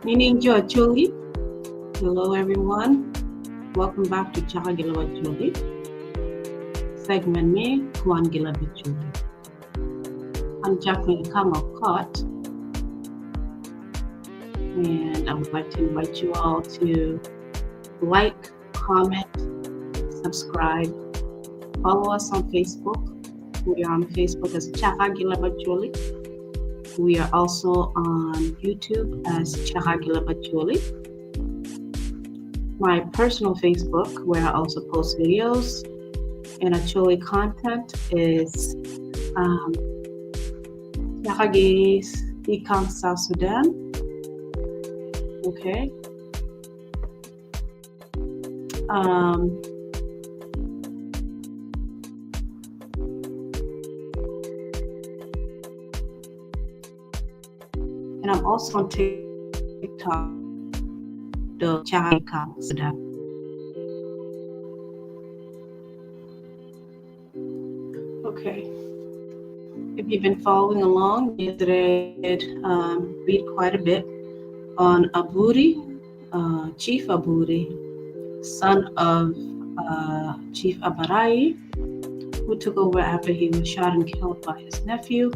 Meaning Acholi. Hello, everyone. Welcome back to Chaka Acholi. Segment me, Kwan Acholi. I'm Jacqueline Kang of Cot, and I would like to invite you all to like, comment, subscribe, follow us on Facebook. We are on Facebook as Chaka Acholi. We are also on YouTube as Chaka Acholi. My personal Facebook, where I also post videos and Acholi content, is Chaka's Ikang South Sudan. Okay. And I'm also on TikTok, the Chaka Sudan. Okay. If you've been following along, yesterday I did read quite a bit on Aburi, Chief Aburi, son of Chief Aburi, who took over after he was shot and killed by his nephew.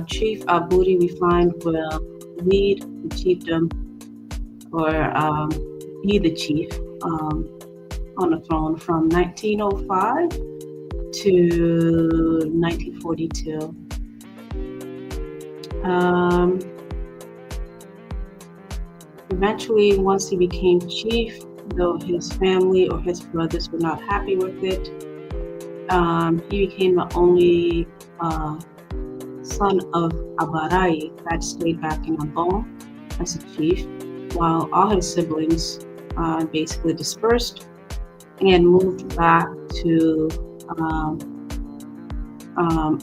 Chief Aburi, we find, will lead the chiefdom or be the chief on the throne from 1905 to 1942. Eventually, once he became chief, though his family or his brothers were not happy with it, he became the only son of Aburi that stayed back in Obbo as a chief, while all his siblings basically dispersed and moved back to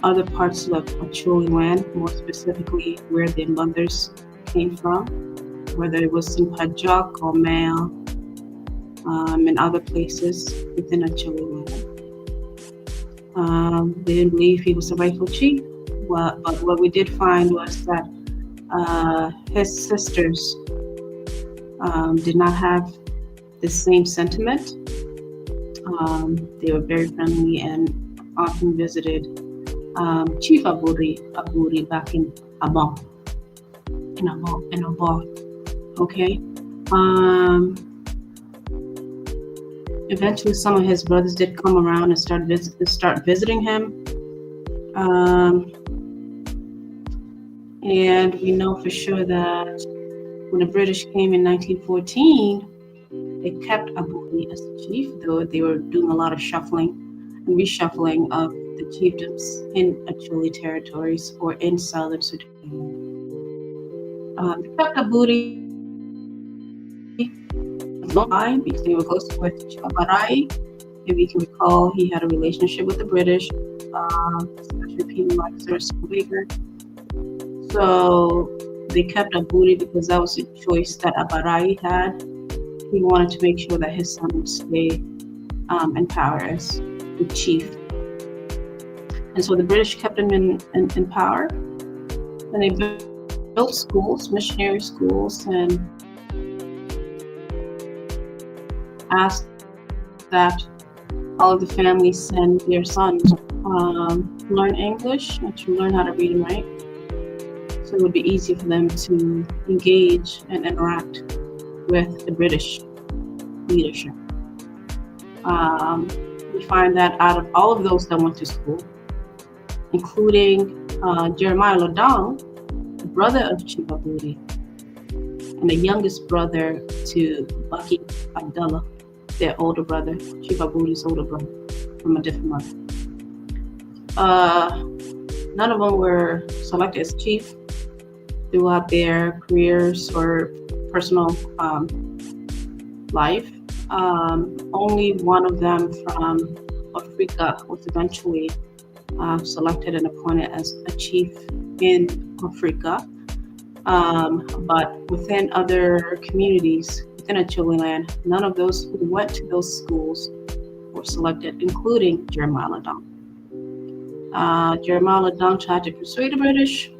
other parts of Acholi land, more specifically where their mothers came from, whether it was in Pajak or Male, and other places within Acholi land. They didn't believe he was the rightful chief, but what we did find was that his sisters did not have the same sentiment. They were very friendly and often visited Chief Aburi back in Obbo. Okay. Eventually, some of his brothers did come around and start visiting him. And we know for sure that when the British came in 1914, they kept Aburi as the chief, though they were doing a lot of shuffling and reshuffling of the chiefdoms in Acholi territories or in southern Sudan. They kept Aburi long time because they were close with Aburi. If you can recall, he had a relationship with the British, especially people like Sir Baker. So they kept Aburi because that was a choice that Aburi had. He wanted to make sure that his son would stay in power as the chief. And so the British kept him in power. And they built schools, missionary schools, and asked that all of the families send their sons to learn English and to learn how to read and write. So it would be easy for them to engage and interact with the British leadership. We find that out of all of those that went to school, including Jeremiah Ladong, the brother of Chief Aburi, and the youngest brother to Baki Abdullah, their older brother, Chief Aburi's older brother, from a different mother. None of them were selected as chief throughout their careers or personal life. Only one of them from Africa was eventually selected and appointed as a chief in Africa. But within other communities within Acholi land, none of those who went to those schools were selected, including Jeremiah Ladong. Jeremiah Ladong tried to persuade the British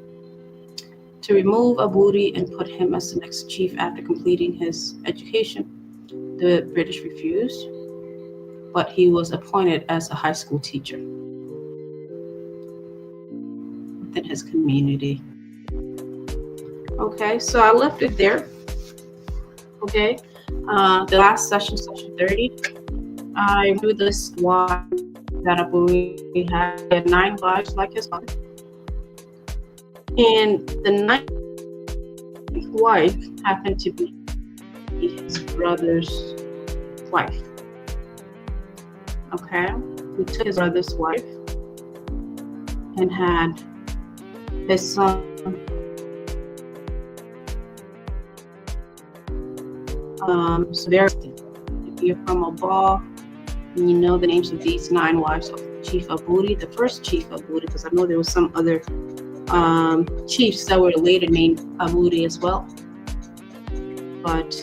to remove Aburi and put him as the next chief after completing his education. The British refused, but he was appointed as a high school teacher within his community. Okay, so I left it there. Okay, the last session, session 30, I do this why that Aburi had 9 wives like his father. And the 9th wife happened to be his brother's wife. Okay, he took his brother's wife and had his son so there, if you're from Obbo and you know the names of these 9 wives of Chief Aburi, the first Chief Aburi, because I know there was some other chiefs that were later named Aburi as well. But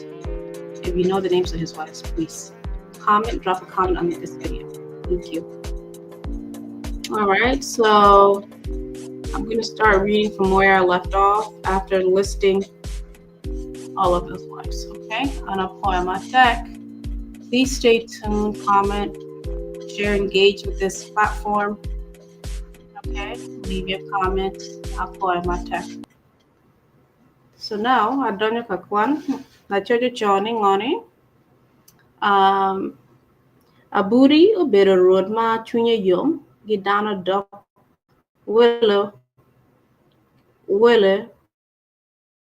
if you know the names of his wives, please drop a comment under this video. Thank you. All right, so I'm going to start reading from where I left off after listing all of those wives. Okay, I'm going to apply my deck. Please stay tuned, comment, share, engage with this platform. Okay, leave your comment. I'll apply my tech. So now, I don't know Kwan. Let's joining Lonnie. Aburi obero road ma chunya yom gidana dok wele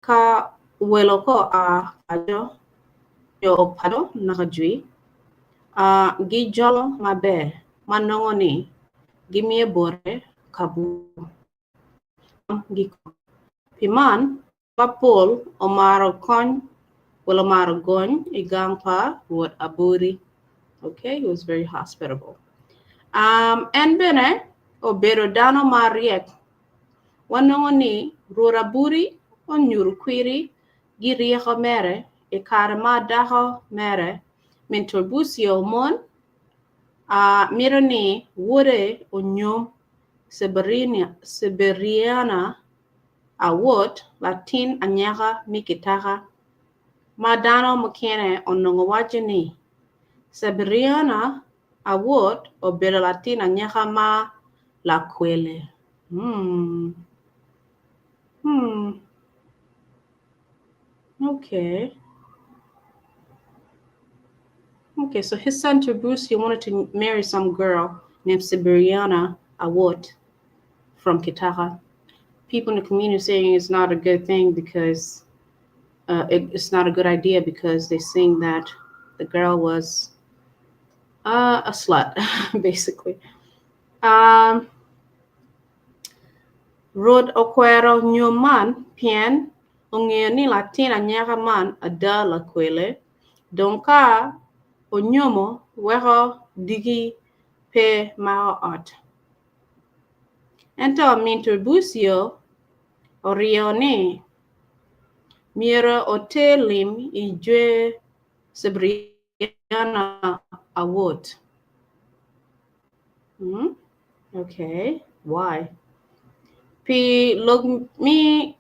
ka welo ko a ajo yo pado nakajui gi jolo mabe manongoni gimie bore kabu gi piman papol omaro kon welo maro gon igangpa wot Aburi. Okay, he was very hospitable. And bene obero dano mariek wanongoni ruraburi on nyurukwiri girieko mere e karma daho mere mentorbusio mon mironi wure onyom Siberiana awot Latin anyaka mikitaka madano mokene onongo wajeni Siberiana awot obero Latin anyaka ma la kwele. Okay. Okay, so his son Bruce, he wanted to marry some girl named Siberiana Awot from Kitara. People in the community saying it's not a good thing because it's not a good idea because they saying that the girl was a slut, basically. Rod okwero nyoman pien ong'eyo ni Latin anyaka man ada la kwele donka onyomo wero digi pe mao ot. Ento minturbusio orione mira otelim ijwe Siberiana awot. Okay, why? Pi log mi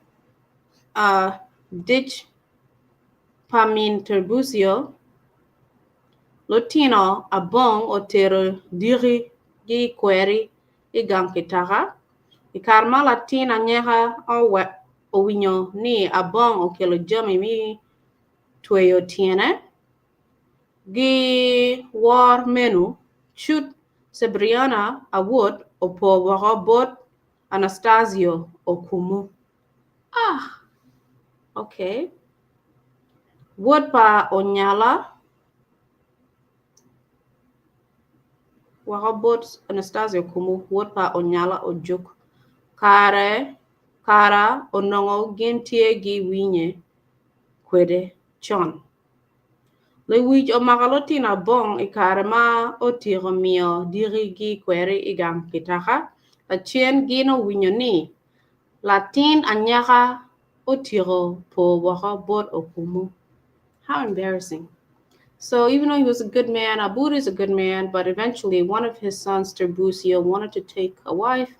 ditch pamin turbusio Lotino abong otero diri gi query igang kitara ikarma Latina nyeha owinyo ni abong okelo jami mi tweyo tiene gi war menu chut Siberiana awot opo warobot Anastasio okumu. Okay. Word pa onyala warobot Anastasio okumu. Word pa onyala ojuk. Kara onongo gentie gi winye kwede chon. Le wij o magalotina bong ikarama otiro mio diri gi kwere igang kitaka. Achien gino winyo ni Latin anyaka otiro po warobot okumu. How embarrassing. So even though he was a good man, Aburi is a good man, but eventually one of his sons, Terbusio, wanted to take a wife.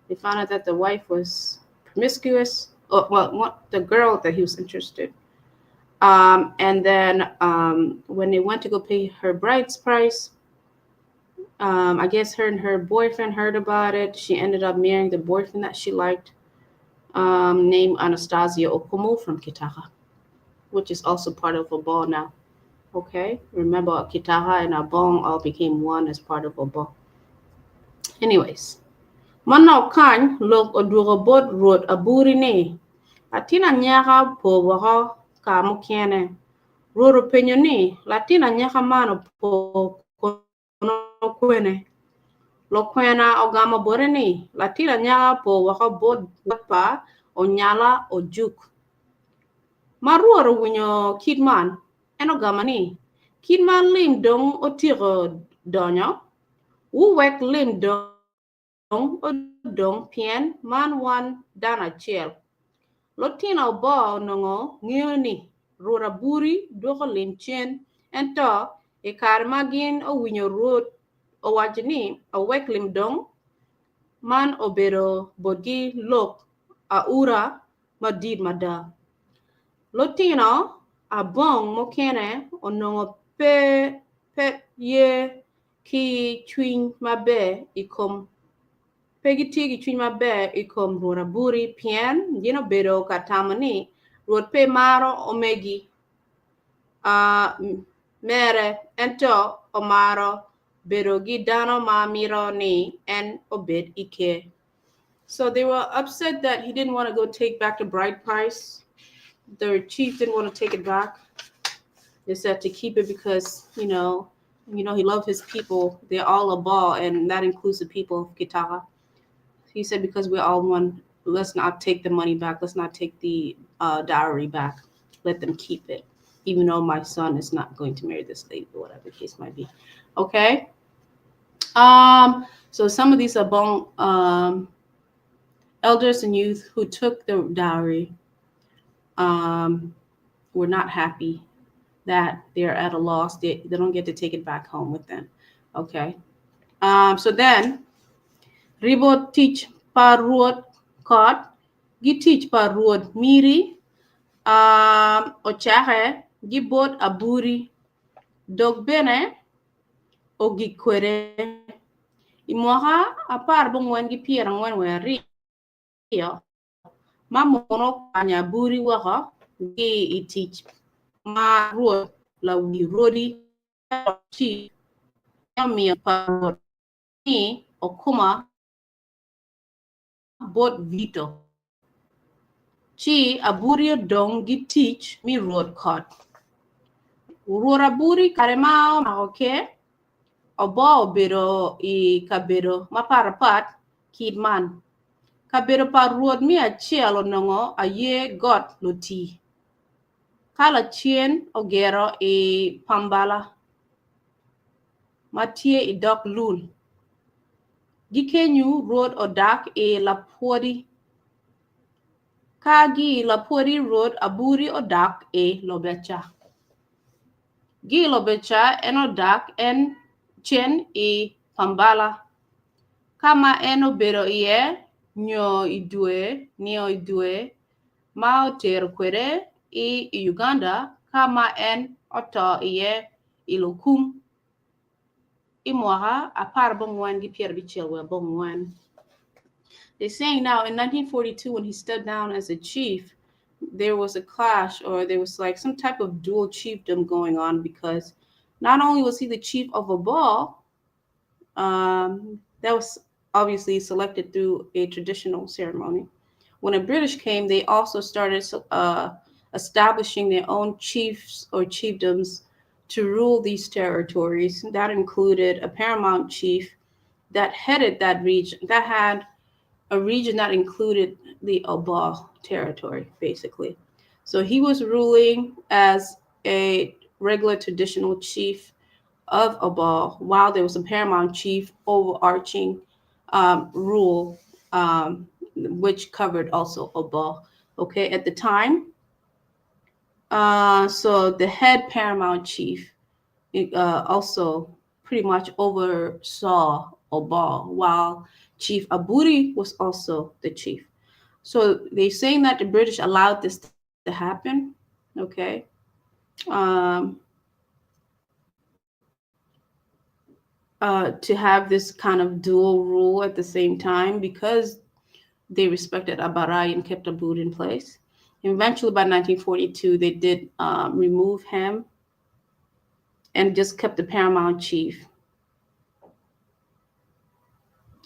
They found out that the wife was promiscuous the girl that he was interested. And then when they went to go pay her bride's price, I guess her and her boyfriend heard about it. She ended up marrying the boyfriend that she liked, named Anastasia Okumu from Kitaha, which is also part of Obbo now. Okay, remember Kitaha and Abong all became one as part of Obbo. Anyways, Manau Khan look odurobot road Aburi ne. Latina nyaka po waka kamukiene. Road opinion ne. Latina nyaka mano po kono kwene. Lo kwena ogama bore ne. Latina nyaka po waka bod pa o nyala o juk. Maruoro winyo kidman. Eno gama ni. Kidman lim dong o tiro donyo. Wu wek lim dong o dong pien man wan dana chiel. Lotina bo nongo ngioni rura buri doko lim chen ento e karmagin o winyo road o wajini a wek lim dong man obero bodgi lok a ura madid mada. Lotina a bong mokene o nongo pe ye ki chwin mabe ikom Peggy chuny maber ikom rura buri pien gino bedo katamani ruot pe maro omegi mere ento omaro bedo gi dano ma miro ni en obed ike. So they were upset that he didn't want to go take back the bride price. The chief didn't want to take it back. They said to keep it because, he loved his people. They're all a ball, and that includes the people of Kitaha. He said, because we're all one, let's not take the money back. Let's not take the dowry back. Let them keep it, even though my son is not going to marry this lady, or whatever the case might be. Okay. So some of these Abong elders and youth who took the dowry were not happy that they're at a loss. They don't get to take it back home with them. Okay. So then Ribo teach paruot kot, gi teach paruot miri, ochahe, gi bot aburi, dog bene, o gi kwere. Imoha apar bongwen gi pier angwen we rio, mamono kanya buri waka, gi itich ma ruot la wi rodi, chi, yami paruot ni, okuma, bot vito. Chi aburio dong gi teach mi road cot. Urora buri karemao maoke. Obbo bedo I kabedo maparapat kidman. Kabedo pa road mi achielo nongo aye got loti. Kala chien ogero pambala. Matie dok lul. Gikenyu road odak lapodi. Kagi lapodi road aburi odak lobecha. Gi lobecha odak en chen pambala. Kama obedo nyo idue mao ter kwere Uganda kama oto ilokum imwaha apar bongwan gi pier bichel bongwan. They're saying now in 1942 when he stepped down as a chief, there was a clash, or there was like some type of dual chiefdom going on, because not only was he the chief of Obbo, that was obviously selected through a traditional ceremony. When the British came, they also started establishing their own chiefs or chiefdoms to rule these territories. That included a paramount chief that headed that region, that had a region that included the Obbo territory, basically. So he was ruling as a regular traditional chief of Obbo, while there was a paramount chief overarching rule, which covered also Obbo. Okay, at the time, so the head paramount chief also pretty much oversaw Obbo, while Chief Aburi was also the chief. So they're saying that the British allowed this to happen, okay? Um, to have this kind of dual rule at the same time because they respected Abarai and kept Abud in place. Eventually, by 1942, they did remove him and just kept the paramount chief.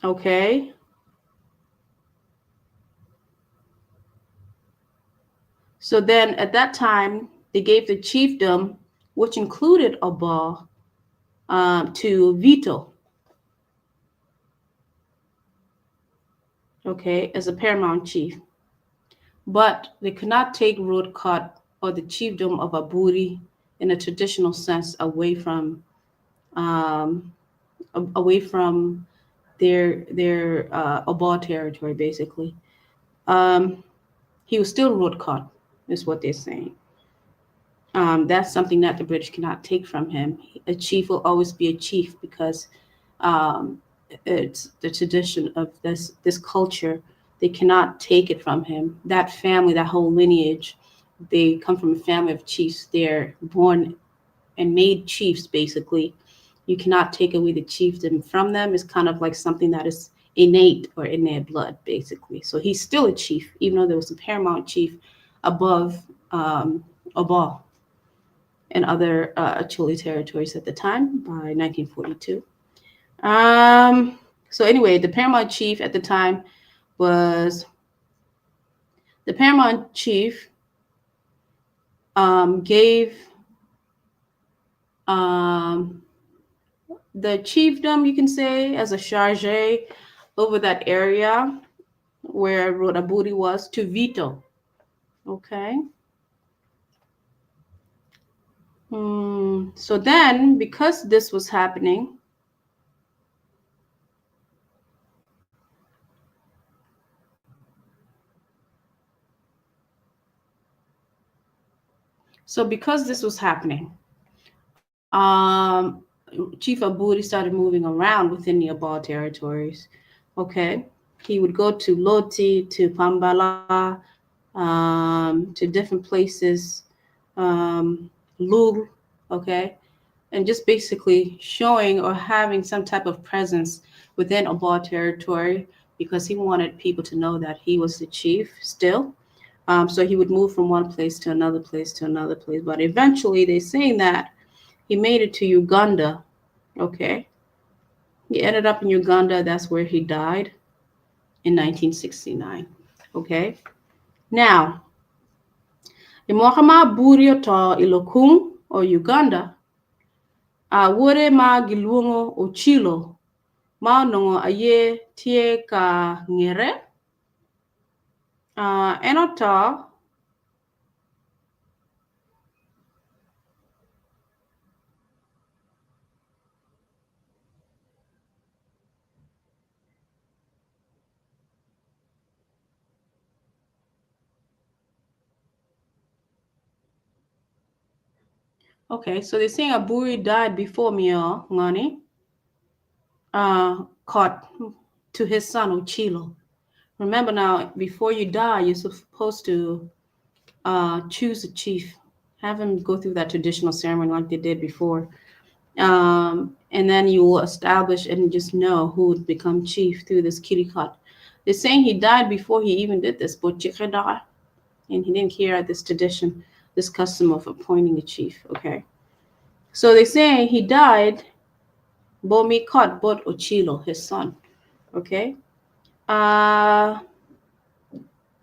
Okay. So then at that time, they gave the chiefdom, which included Obbo, to Vito, okay, as a paramount chief. But they could not take Rodkot or the chiefdom of Aburi in a traditional sense um, away from their Obbo territory, basically. Um, he was still Rodkot, is what they're saying. That's something that the British cannot take from him. A chief will always be a chief because um, it's the tradition of this culture. They cannot take it from him. That family, that whole lineage, they come from a family of chiefs. They're born and made chiefs, basically. You cannot take away the chiefdom from them. It's kind of like something that is innate or in their blood, basically. So he's still a chief, even though there was a paramount chief above Obbo and other Acholi territories at the time by 1942. Um, so anyway, the paramount chief at the time was the paramount chief gave um, the chiefdom, you can say, as a charge over that area where Rodaburi was to Vito. Okay. So then, because this was happening, Chief Aburi started moving around within the Abal territories. Okay. He would go to Loti, to Pambala, to different places, um, Lul, okay, and just basically showing or having some type of presence within Obbo territory because he wanted people to know that he was the chief still. So he would move from one place to another place to another place. But eventually, they're saying that he made it to Uganda. Okay, he ended up in Uganda. That's where he died in 1969. Okay, now Imwakama Burio to Ilokung or Uganda, wore ma giluongo Ochilo ma nongo aye tie ka ngere, enoto. Okay, so they're saying Aburi died before Mio Ngani caught to his son Ochilo. Remember now, before you die, you're supposed to choose a chief, have him go through that traditional ceremony like they did before. And then you will establish and just know who would become chief through this kirikat. They're saying he died before he even did this, but and he didn't care this tradition, this custom of appointing a chief. Okay, so they're saying he died. Bomi caught Bot Ochilo, his son. Okay,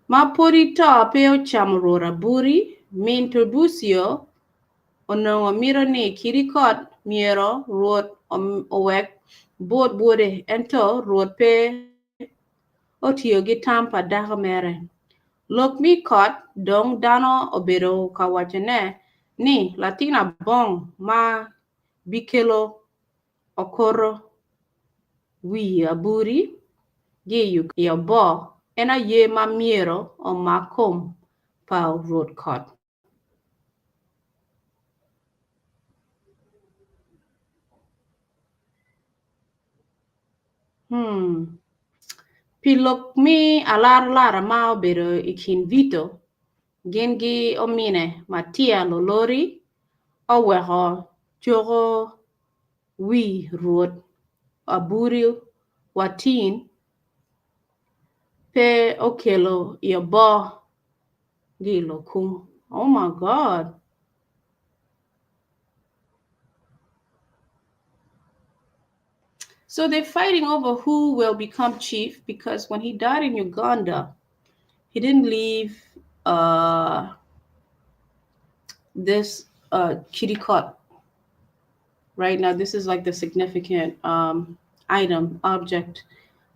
Mapurito peo chamorora buri min turbusio ono miro ni kirikot miero ruot owek bot bude ento ruot pe otio gi tampa daka mere. Lok mi kot dong dano obedo kawachene ni Latina bong ma bikelo okoro wi aburi gi Obbo ena ye ma miero o makom pau ruot kot. Hmm. Pilok mi alar lara mao bero ikin Vito. Gengi omine Matia Lolori. Oweho jogo wi ruot. Aburi watin. Pe okelo yabo gilo kum. Oh my God. So they're fighting over who will become chief because when he died in Uganda, he didn't leave this kirikot. Right now, this is like the significant object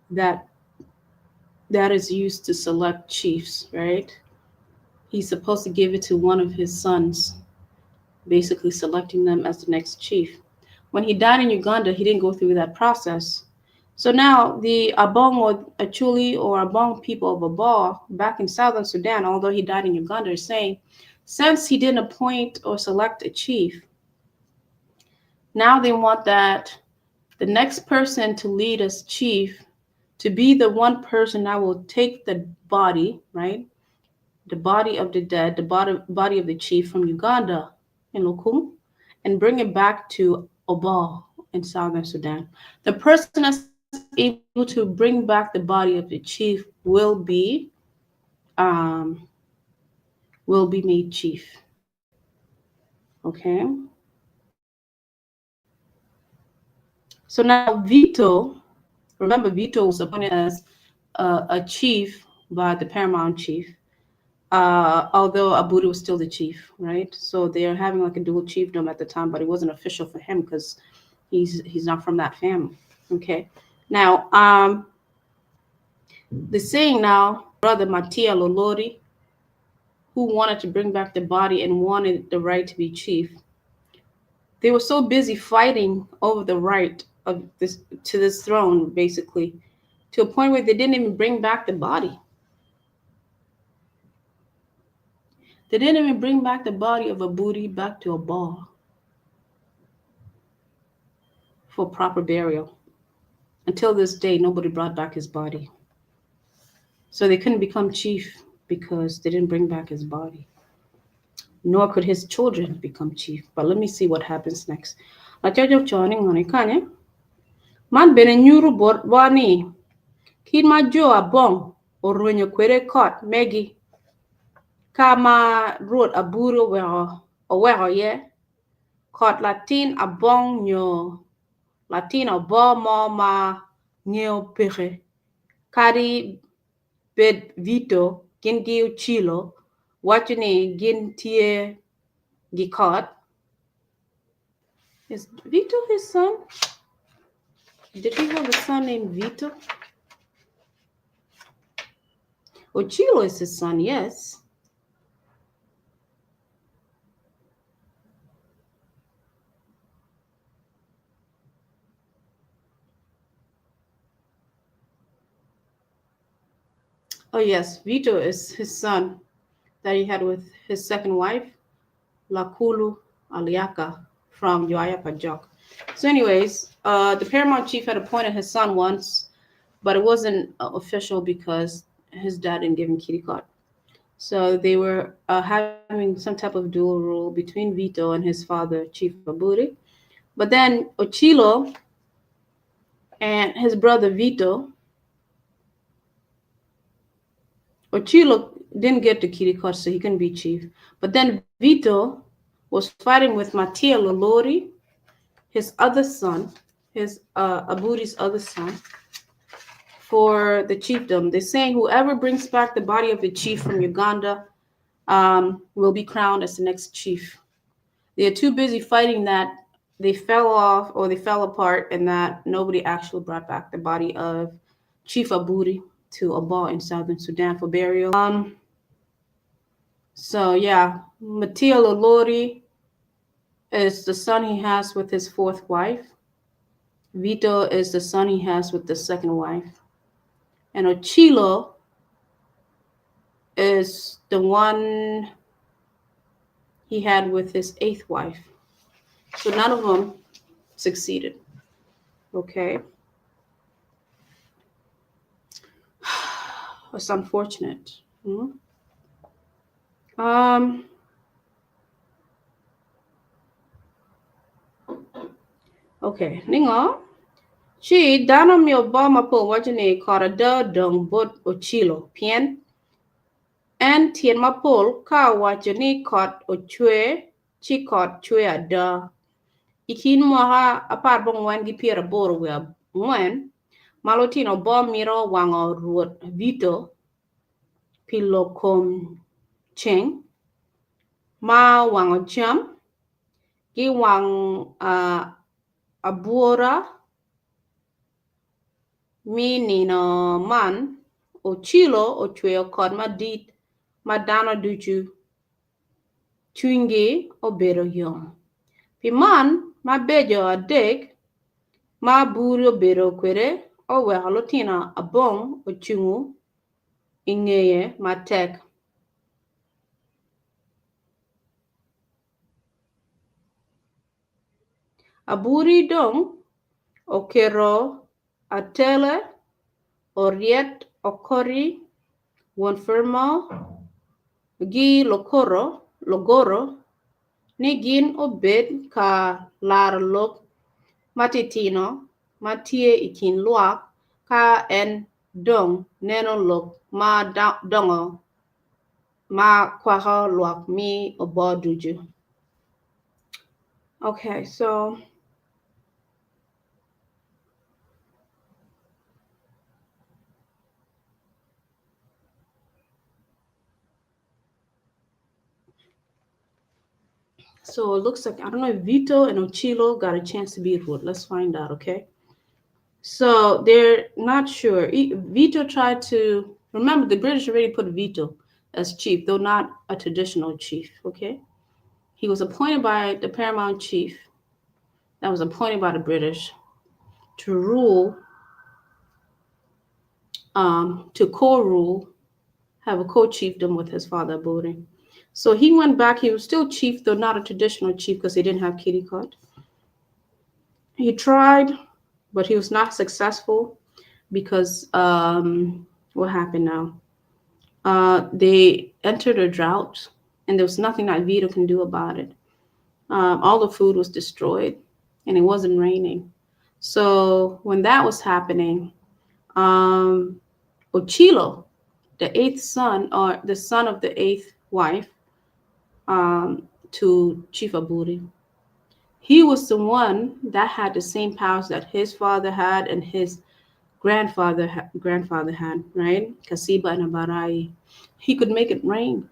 that is used to select chiefs, right? He's supposed to give it to one of his sons, basically selecting them as the next chief. When he died in Uganda, he didn't go through that process. So now the Abong or Acholi or Abong people of Obbo back in southern Sudan, although he died in Uganda, are saying, since he didn't appoint or select a chief, now they want that the next person to lead as chief to be the one person that will take the body, right? The body of the dead, the body of the chief from Uganda in Lokum, and bring it back to Obbo in southern Sudan. The person that's able to bring back the body of the chief will be made chief. Okay. So now Vito, remember Vito was appointed as a chief by the paramount chief. Although Aburi was still the chief, right? So they're having like a dual chiefdom at the time, but it wasn't official for him because he's not from that family. Okay. Now, the saying now, brother Matia Lolori, who wanted to bring back the body and wanted the right to be chief, they were so busy fighting over the right of this throne, basically, to a point where they didn't even bring back the body. They didn't even bring back the body of Aburi back to Obbo for proper burial. Until this day, nobody brought back his body. So they couldn't become chief because they didn't bring back his body. Nor could his children become chief. But let me see what happens next. La chojo choni ngoni kanye. Man bene nyuru wani. Kin ma jo abong orwenyo kwere kot megi. Kama road aburo weho ye. Kot Latin abong nyo. Latin abo mo ma ngeo peche. Kari bed Vito gin gi chilo. Watching gin tie gikot. Is Vito his son? Did he have a son named Vito? Ochilo is his son, yes. Oh, yes, Vito is his son that he had with his second wife, Lakulu Aliaka from Yoayapajok. So anyways, the paramount chief had appointed his son once, but it wasn't official because his dad didn't give him kirikot. So they were having some type of dual rule between Vito and his father, Chief Aburi. But then Ochilo and his brother Vito, Ochilo didn't get the kirikot, so he couldn't be chief. But then Vito was fighting with Matia Lolori, his other son, his Aburi's other son, for the chiefdom. They're saying whoever brings back the body of the chief from Uganda will be crowned as the next chief. They're too busy fighting that they fell off or they fell apart, and that nobody actually brought back the body of Chief Aburi to Obbo in southern Sudan for burial. So yeah, Matia Lolori is the son he has with his fourth wife. Vito is the son he has with the second wife. And Ochilo is the one he had with his eighth wife. So none of them succeeded. Okay. It's unfortunate. Um, okay, ningo. Chi dano mi Obama po wajane corridor dong bot ochilo pien and tien mapol ka wajane cot ochue chi cot chue ada. Ikin moha apart bong wan gi piera bor web wen malotino bom miro wango ruot vito pilokom cheng ma wango cham gi wang abura mi nino man ochilo ochweo kod madit madano duchu chungi obero yom piman mabejo adek ma buri obero kwere oweko lutino abong ochungu ing'eye matek. Aburi dong okero atele oriet okori wonfermo gi logoro ni gin obed ka lar lok matitino matie ikin luak ka en dong neno lok ma dongo ma kwako luak mi obo duju. Okay, so it looks like, I don't know if Vito and Ochilo got a chance to be ruled. Let's find out, okay? So they're not sure. Vito tried to, remember the British already put Vito as chief, though not a traditional chief, okay? He was appointed by the paramount chief that was appointed by the British to rule, to co-rule, have a co-chiefdom with his father, Aburi. So he went back. He was still chief, though not a traditional chief because he didn't have kitty cut. He tried, but he was not successful because what happened now? They entered a drought, and there was nothing that Vito can do about it. All the food was destroyed, and it wasn't raining. So when that was happening, Ochilo, the eighth son, or the son of the eighth wife, to Chief Aburi, he was the one that had the same powers that his father had and his grandfather had, right? Kasiba and Abarai. He could make it rain,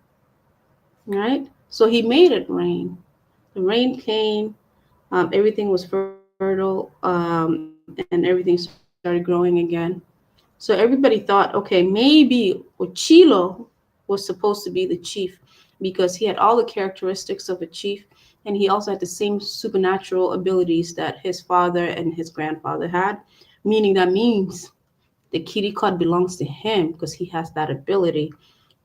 right? So he made it rain. The rain came, everything was fertile, and everything started growing again. So everybody thought, okay, maybe Ochilo was supposed to be the chief because he had all the characteristics of a chief, and he also had the same supernatural abilities that his father and his grandfather had, meaning that means the kitty cat belongs to him because he has that ability.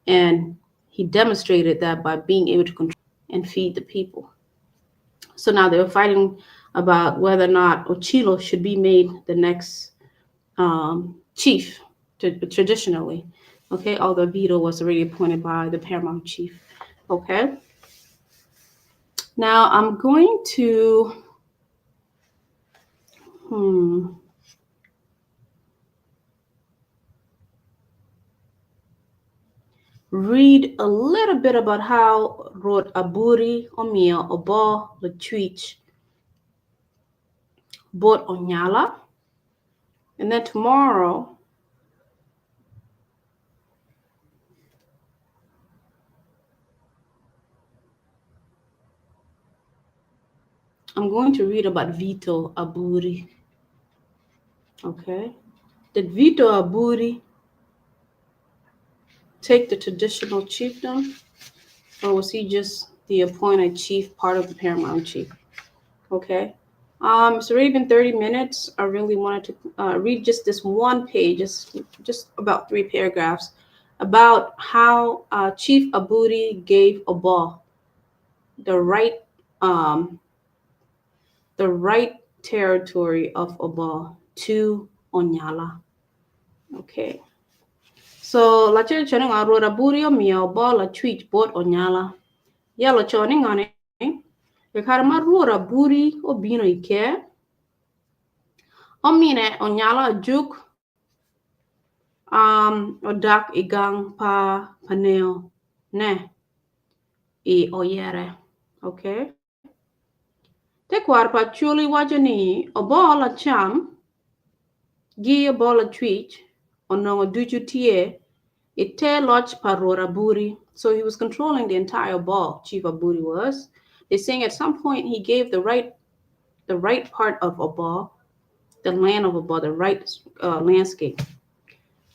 And he demonstrated that by being able to control and feed the people. So now they were fighting about whether or not Ochilo should be made the next chief traditionally. Okay, although Vito was already appointed by the paramount chief. Okay. Now I'm going to read a little bit about how wrote Aburi Omia Obbo Latuich Bot Onyala. And then tomorrow I'm going to read about Vito Aburi. Okay. Did Vito Aburi take the traditional chiefdom, or was he just the appointed chief, part of the paramount chief? Okay. It's already been 30 minutes. I really wanted to read just this one page, just about 3 paragraphs, about how Chief Aburi gave Obbo the right territory of Obbo to Onyala. Okay. So la chiri choni nga ruora buri o mia Obbo la tweet bot onyala. Ya la choni ngani. E kara ma ruora buri o bino ike. O mine onyala juk odak igang pa paneo ne I oyere. Okay. Te kwar pa chuli wajani Obbo la cham gi Obbo la tweet onongo duju tie ite lodge pa ruora buri. So he was controlling the entire ball, Chief Aburi was. They're saying at some point he gave the right part of Obbo, the land of Obbo, the right landscape,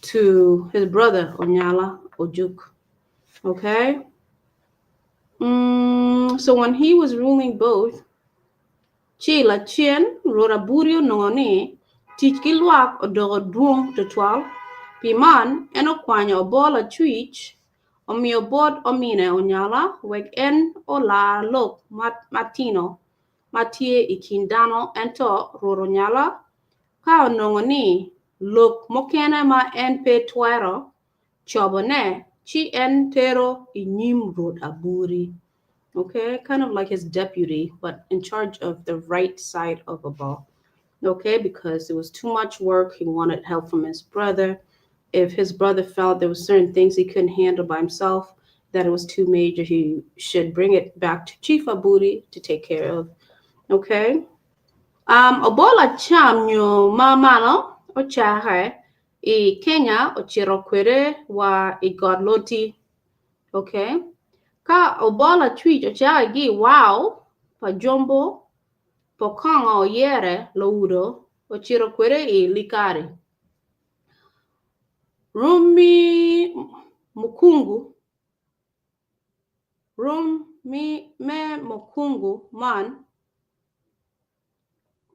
to his brother Onyala Ojuk. Okay? So when he was ruling both, Chi la chien ruora buri nongoni tich kilwak odogo duong to 12 piman eno kwanyo Obbo la twitch Omio bod omine onyala weg en ola lok matino matie ikindano ento roronyala ka onongoni lok mokene ma en pe twero chobone chi en tero inyim rod aburi. Okay, kind of like his deputy, but in charge of the right side of a ball. Okay, because it was too much work. He wanted help from his brother. If his brother felt there were certain things he couldn't handle by himself, that it was too major, he should bring it back to Chief Aburi to take care of. Okay. Obola cham nyo mamano o chahe I Kenya o chirokwere wa I godloti. Okay. Ka Obola tweet o chahe gi wow pa jombo po kongo yere lo udo o chirokwere I likari. Rumi mukungu man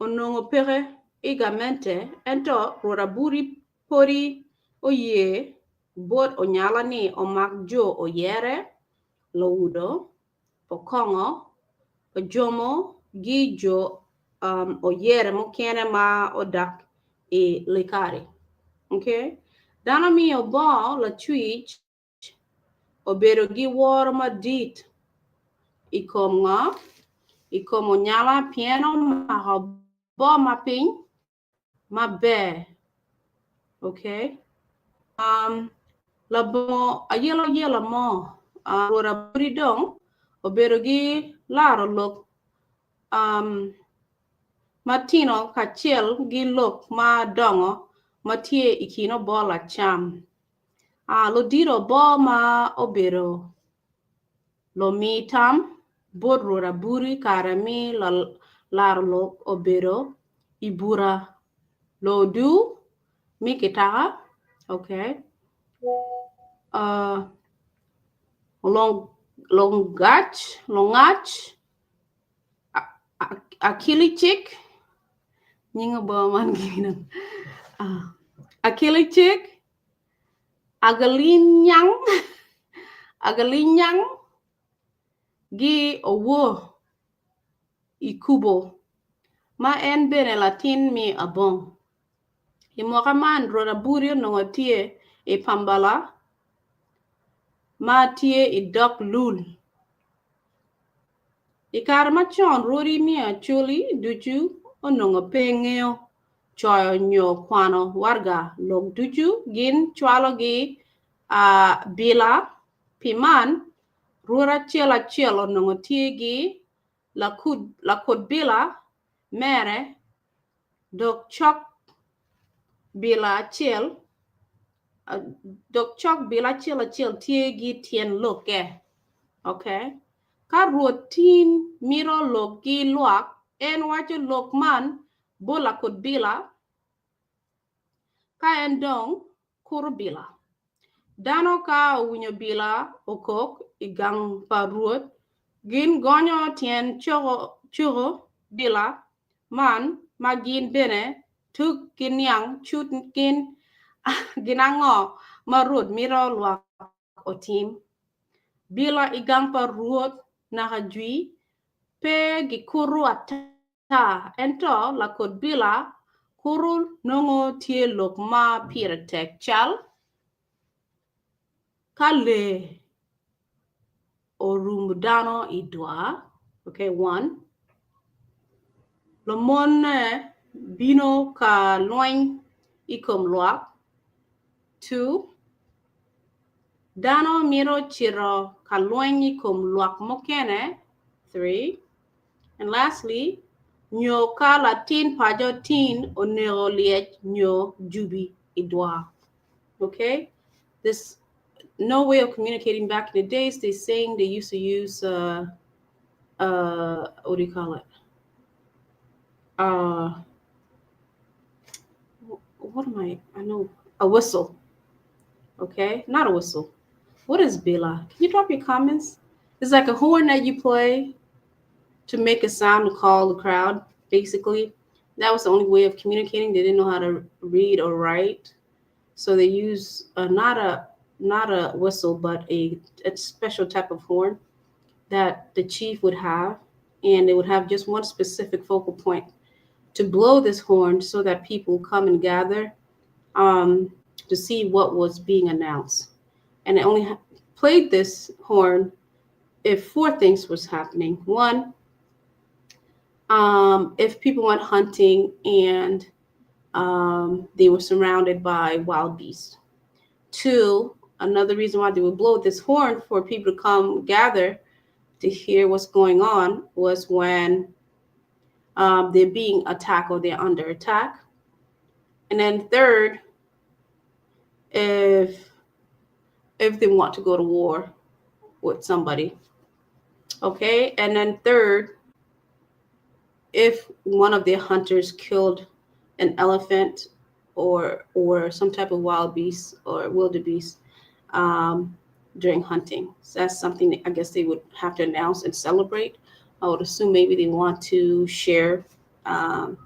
onongo pere igamente ento ruora buri pori oye bot onyala ni omak jo oyere loudo pokongo ojomo gi jo oyere mokene ma odak I likari. Okay, dano mi Obbo la twitch obedo gi woro madit ikom onyala pieno ma Obbo mapiny maber. Okay. Labo ayelo mo ruora buri dong obedo gi laro lok matino kachiel gi lok madongo matie ikino Obbo la cham. Lo diro Obbo ma obedo lo mi tam bod ruora buri kara mi laro lok obedo ibura lo du mi kitaka. Okay. Longach akili chick nyinga Obbo man gina akili chick agalinyang gi owo ikubo ma en bene latin mi abong. Imoka man ruora buri nongo tie I pambala ma tie I dok lul. Ikar machon ruori mi acholi duju onongo pengeo choyo nyo kwano warga log duju gin chwalo gi bila piman ruora chiel onongo tie gi lakud bila mere dok chok bila chiel tie gi tien loke. Okay. Ka ruotin miro lok gi luak en wacho lok man bola kod bila ka en dong kuro bila. Dano ka winyo bila okok igang pa ruot gin gonyo tien churo bila man magin bene tuk ginyang chut gin ginango marut miro luak otim. Bila igang pa ruot nakajui pe gikuru ata ento lakod bila kuru nongo tie lok ma piratek chal Kale orumudano idwa. Okay, 1. Lomone bino ka loin ikom luak. 2. Dano miro chiro ka loin ikom luak mokene. 3. And lastly, nyo ka latin pajotin onero liech nyo jubi idwa. Okay, this no way of communicating back in the days. They're saying they used to use what do you call it? What am I know a whistle. Okay, not a whistle. What is Bila? Can you drop your comments? It's like a horn that you play to make a sound to call the crowd. Basically, that was the only way of communicating. They didn't know how to read or write, so they use not a whistle, but a special type of horn that the chief would have, and they would have just one specific focal point to blow this horn so that people come and gather to see what was being announced. And they only played this horn if 4 things was happening. 1, if people went hunting and they were surrounded by wild beasts. 2, another reason why they would blow this horn for people to come gather to hear what's going on was when they're being attacked or they're under attack. And then 3rd, if they want to go to war with somebody. Okay, and then 3rd, if one of their hunters killed an elephant or some type of wild beast or wildebeest during hunting. So that's something that I guess they would have to announce and celebrate. I would assume maybe they want to share the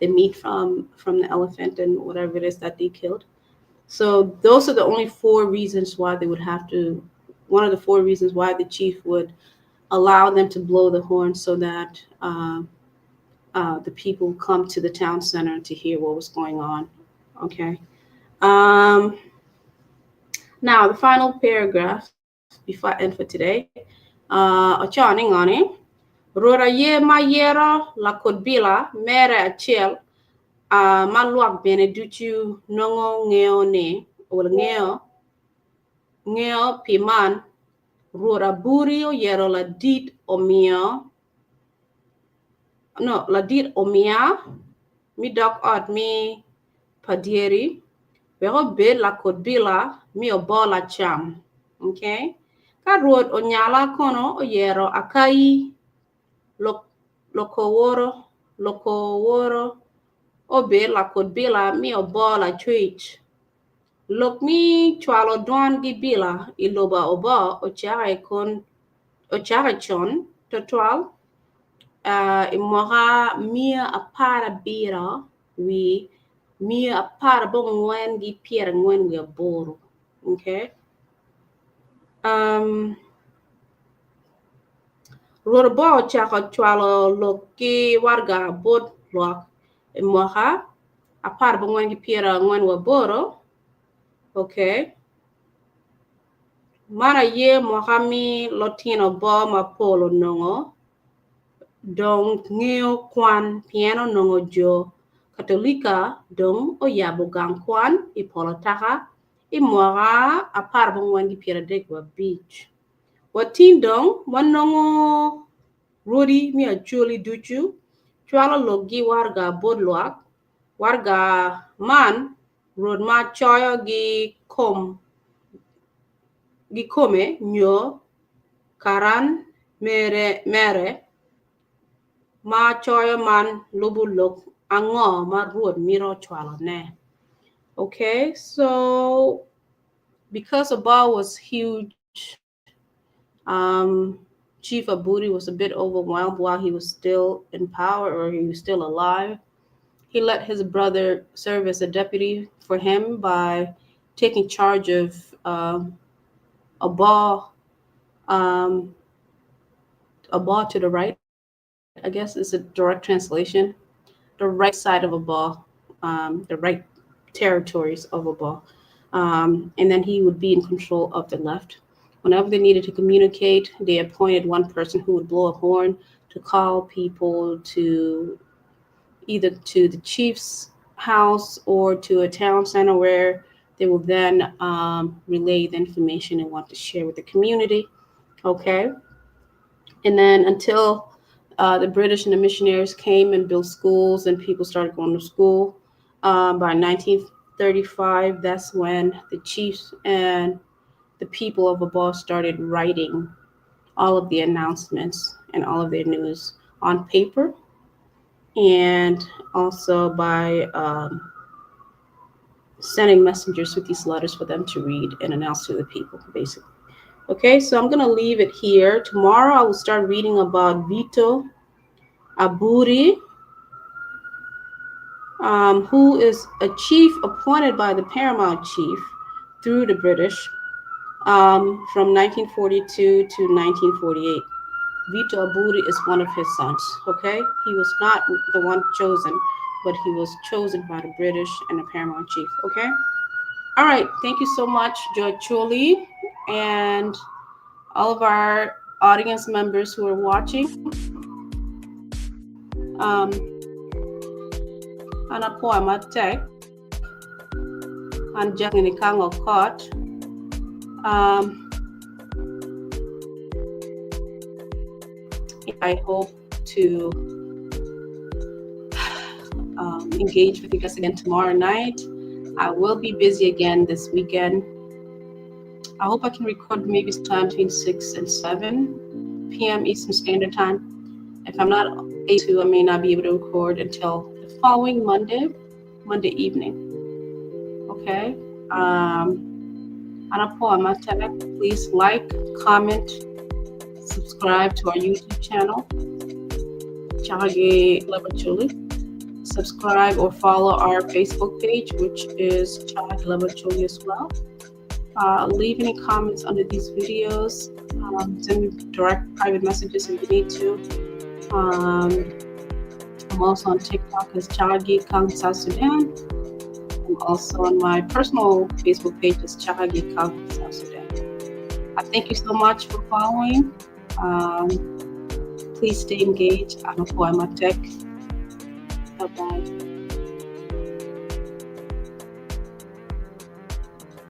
meat from the elephant and whatever it is that they killed. So those are the only 4 reasons why they would have to. One of the 4 reasons why the chief would allow them to blow the horn so that the people come to the town center to hear what was going on. Okay. Now the final paragraph before I end for today. Ochani ngani. Rora ye ma yera la kodbila mere achel maluak beneduchu nongo ngeo ne or ngeo piman rora buri o yero la dit omia. No, la dit omia mi dok od mi padieri. Pero bid la kodbila mi obola cham. Okay. Ka ruod onyala kono o yero akai lokoworo o bid la kodbila mi obola twitch. Lok mi chwalo don gi bila iloba oba o chara chon total imwaga mia apara bira we mia apara bongwen gi piera ngwen we aboro. Okay. Rorbo chaka chwalo loki warga bot lock imwaga apara bongwen gi piera ngwen we aboro. Okay. Mana ye mohami lotino bo ma polo nongo dong ngeo Kwan piano nongo jo katolika dong o yabo gang Kwan I polotaka I moga a parbong wangi pira degwa beach. Watin dong wanongo rudi mi a chuli duchu chwala logi warga bodluak warga man rod ma choyo gi kome nyo karan mere ma choyo man lubulok ango ma ruod miro chwalo ne. Okay, so because Obbo was huge, Chief Aburi was a bit overwhelmed while he was still in power or he was still alive. He let his brother serve as a deputy for him by taking charge of Obbo to the right, I guess is a direct translation. The right side of Obbo, the right territories of Obbo. And then he would be in control of the left. Whenever they needed to communicate, they appointed one person who would blow a horn to call people to either to the chief's house or to a town center where they will then relay the information and want to share with the community. Okay. And then until the British and the missionaries came and built schools and people started going to school, by 1935, that's when the chiefs and the people of Obbo started writing all of the announcements and all of their news on paper, and also by sending messengers with these letters for them to read and announce to the people, basically. Okay, so I'm going to leave it here. Tomorrow I will start reading about Vito Aburi, who is a chief appointed by the paramount chief through the British from 1942 to 1948. Vito Aburi is one of his sons, okay? He was not the one chosen, but he was chosen by the British and the paramount chief, okay? All right, thank you so much, Leb Acholi, and all of our audience members who are watching. Ana po amatek, an jak ni kango kot. I hope to engage with you guys again tomorrow night. I will be busy again this weekend. I hope I can record maybe sometime between 6 and 7 p.m. Eastern Standard Time. If I'm not able to, I may not be able to record until the following Monday evening. Okay? Please like, comment, subscribe to our YouTube channel, Chaka Leb Acholi. Subscribe or follow our Facebook page, which is Chaka Leb Acholi as well. Leave any comments under these videos. Send me direct private messages if you need to. I'm also on TikTok as Chaka South Sudan. I'm also on my personal Facebook page as Chaka South Sudan. I thank you so much for following. Please stay engaged. I'm a Bye-bye.